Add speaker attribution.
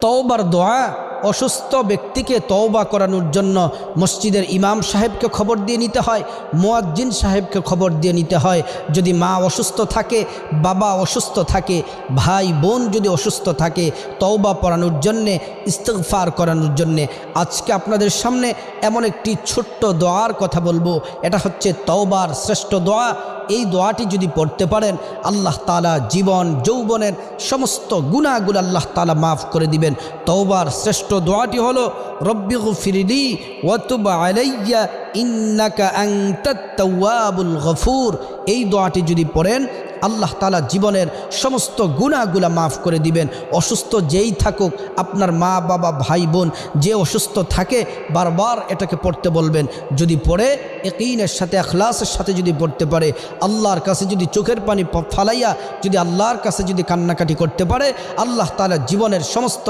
Speaker 1: তওবার দোয়া অসুস্থ ব্যক্তিকে তওবা করানোর জন্য মসজিদের ইমাম সাহেবকে খবর দিয়ে নিতে হয়, মুয়াজ্জিন সাহেবকে খবর দিয়ে নিতে হয়। যদি মা অসুস্থ থাকে, বাবা অসুস্থ থাকে, ভাই বোন যদি অসুস্থ থাকে, তওবা পড়ানোর জন্যে, ইস্তিগফার করানোর জন্যে। আজকে আপনাদের সামনে এমন একটি ছোট্ট দোয়ার কথা বলবো, এটা হচ্ছে তওবার শ্রেষ্ঠ দোয়া। এই দোয়াটি যদি পড়তে পারেন, আল্লাহ তাআলা জীবন যৌবনের সমস্ত গুনাহগুলো আল্লাহ তাআলা মাফ করে দিবেন। তওবার শ্রেষ্ঠ দোয়াটি হলো রব্বিগফিরলি ওয়া তুব আলাইয়া ইন্নাকা আনতাত তাওয়াবুল গফুর। এই দোয়াটি যদি পড়েন, আল্লাহ তাআলা জীবনের সমস্ত গুনাহগুলো মাফ করে দিবেন। অসুস্থ যেই থাকুক, আপনার মা বাবা ভাই বোন যে অসুস্থ থাকে, বারবার এটাকে পড়তে বলবেন। যদি পড়ে ইয়াকিনের সাথে, ইখলাসের সাথে যদি পড়তে পারে, আল্লাহর কাছে যদি চোখের পানি ফালাইয়া যদি আল্লাহর কাছে যদি কান্নাকাটি করতে পারে, আল্লাহ তাআলা জীবনের সমস্ত